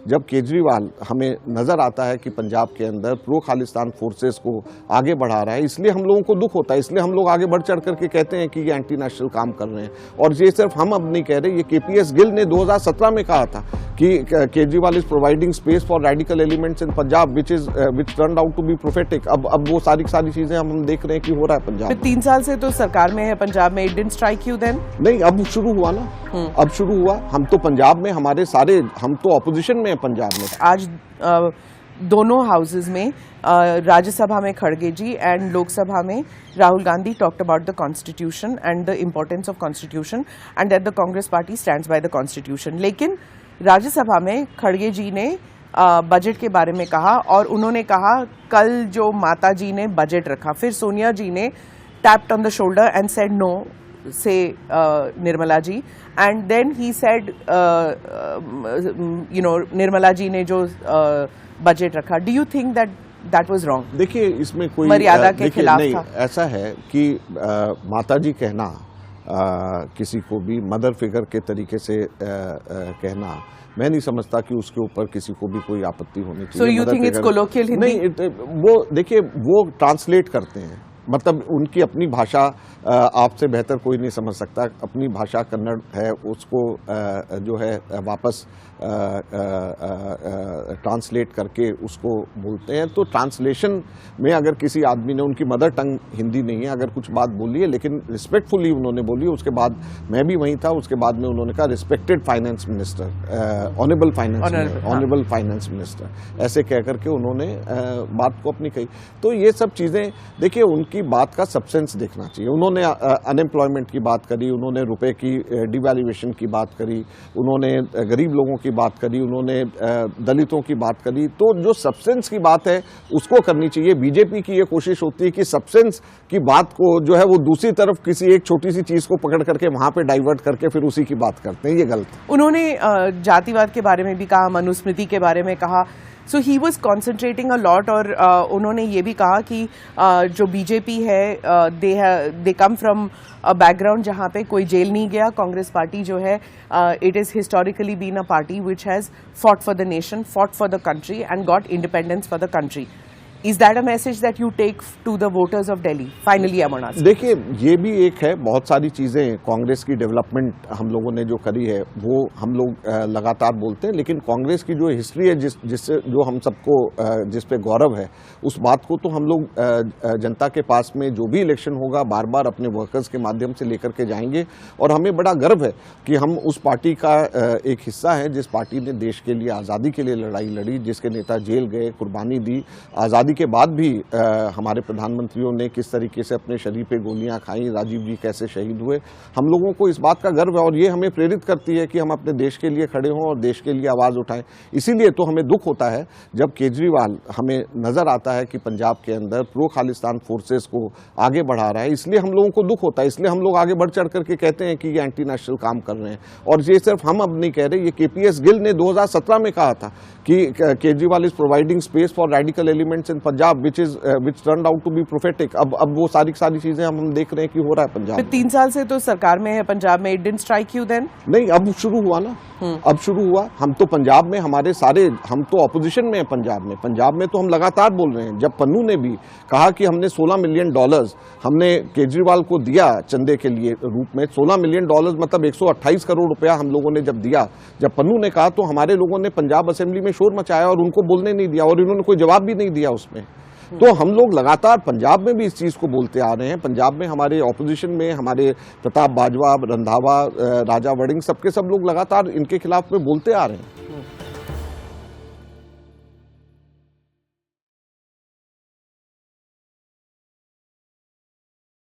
जब केजरीवाल हमें नजर आता है कि पंजाब के अंदर प्रो खालिस्तान फोर्सेस को आगे बढ़ा रहा है, इसलिए हम लोगों को दुख होता है, इसलिए हम लोग आगे बढ़ चढ़ करके कहते हैं कि ये एंटी नेशनल काम कर रहे हैं। और ये सिर्फ हम अब नहीं कह रहे, ये केपीएस गिल ने 2017 में कहा था कि Kejriwal is providing space for radical elements in Punjab which turned out to be prophetic. अब वो सारी चीजें हम देख रहे हैं कि हो रहा है पंजाब। 3 साल से तो सरकार में है पंजाब में, it didn't strike you then? नहीं, अब शुरू हुआ ना, अब शुरू हुआ। हम तो पंजाब में हम तो ऑपोजिशन में है पंजाब में। आज दोनों हाउसेज में, राज्यसभा में खड़गे जी एंड लोकसभा में Rahul Gandhi talked about the constitution and the importance of constitution and that the Congress party stands by the constitution. लेकिन राज्यसभा में खड़गे जी ने बजट के बारे में कहा और उन्होंने कहा कल जो माता जी ने बजट रखा, फिर सोनिया जी ने tapped on the shoulder and said no से Nirmala ji, and then he said Nirmala ji ने जो बजट रखा, do you think that was wrong? देखिए, इसमें कोई मर्यादा के खिलाफ नहीं था? ऐसा है कि माता जी कहना किसी को भी मदर फिगर के तरीके से कहना, मैं नहीं समझता कि उसके ऊपर किसी को भी कोई आपत्ति होनी चाहिए। So you think it's colloquial Hindi? नहीं, वो देखिए, वो ट्रांसलेट करते हैं, मतलब उनकी अपनी भाषा आपसे बेहतर कोई नहीं समझ सकता। अपनी भाषा कन्नड़ है, उसको जो है वापस ट्रांसलेट करके उसको बोलते हैं। तो ट्रांसलेशन में अगर किसी आदमी ने, उनकी मदर टंग हिंदी नहीं है, अगर कुछ बात बोली है लेकिन रिस्पेक्टफुली उन्होंने बोली, उसके बाद मैं भी वहीं था, उसके बाद में उन्होंने कहा respected finance minister, honourable finance minister, ऐसे कह करके उन्होंने बात को अपनी कही। तो ये सब चीज़ें देखिए, उनकी बात का सब्सटेंस देखना चाहिए। उन्होंने अनएम्प्लॉयमेंट की बात करी, उन्होंने रुपए की डिवैल्यूएशन की बात करी, उन्होंने गरीब लोगों की बात करी, उन्होंने दलितों की बात करी। तो जो सब्सटेंस की बात है उसको करनी चाहिए। बीजेपी की ये कोशिश होती है कि सब्सटेंस की बात को जो है वो दूसरी तरफ किसी एक छोटी सी चीज को पकड़ करके वहां पे डाइवर्ट करके फिर उसी की बात करते हैं, ये गलत। उन्होंने जातिवाद के बारे में भी कहा, मनुस्मृति के बारे में कहा। So he was concentrating a lot, और उन्होंने ये भी कहा कि जो बीजेपी है दे कम फ्रॉम अ बैकग्राउंड जहाँ पे कोई जेल नहीं गया। कांग्रेस पार्टी जो है it is historically been a party which has fought for the nation, fought for the country and got independence for the country. Is that a message that you take to the voters of Delhi? Finally, I want to ask. देखिए, ये भी एक है, बहुत सारी चीज़ें कांग्रेस की development हम लोगों ने जो करी है वो हम लोग लगातार बोलते हैं, लेकिन कांग्रेस की जो हिस्ट्री है जिससे जो हम सबको जिस पे गौरव है, उस बात को तो हम लोग जनता के पास में जो भी इलेक्शन होगा बार बार अपने वर्कर्स के माध्यम से लेकर के जाएंगे। और हमें बड़ा गर्व है कि हम उस पार्टी का एक हिस्सा है जिस पार्टी ने देश के लिए, आज़ादी के लिए लड़ाई लड़ी, जिसके नेता जेल गए, कुर्बानी दी। आज़ादी के बाद भी हमारे प्रधानमंत्रियों ने किस तरीके से अपने शरीर पे गोलियां खाई, राजीव जी कैसे शहीद हुए, हम लोगों को इस बात का गर्व है और ये हमें प्रेरित करती है कि हम अपने देश के लिए खड़े हों और देश के लिए आवाज़ उठाएं। इसीलिए तो हमें दुख होता है जब केजरीवाल हमें नजर आता है कि पंजाब के अंदर प्रो खालिस्तान फोर्सेस को आगे बढ़ा रहा है, इसलिए हम लोगों को दुख होता है, इसलिए हम लोग आगे बढ़ चढ़ करके कहते हैं कि ये एंटी नेशनल काम कर रहे हैं। और ये सिर्फ हम अब नहीं कह रहे, ये केपीएस गिल ने 2017 में कहा था कि Kejriwal is providing space for radical elements in Punjab which turned out to be prophetic. अब वो सारी चीजें हम देख रहे हैं कि हो रहा है पंजाब। 3 साल से तो सरकार में है पंजाब में, it didn't strike you then? नहीं, अब शुरू हुआ ना, अब शुरू हुआ। हम तो पंजाब में हम तो ऑपोजिशन में है पंजाब में तो हम लगातार बोल रहे हैं। जब पन्नू ने भी कहा कि हमने $16 मिलियन हमने केजरीवाल को दिया चंदे के लिए रूप में, $16 मिलियन मतलब 128 करोड़ रुपया हम लोगों ने जब दिया, जब पन्नू ने कहा तो हमारे लोगों ने पंजाब असेंबली में शोर मचाया और उनको बोलने नहीं दिया और इन्होंने कोई जवाब भी नहीं दिया उसमें। तो हम लोग लगातार पंजाब में भी इस चीज को बोलते आ रहे हैं। पंजाब में हमारे ऑपोजिशन में हमारे प्रताप बाजवा, रंधावा, राजा वड़िंग, सबके सब लोग लगातार इनके खिलाफ में बोलते आ रहे हैं।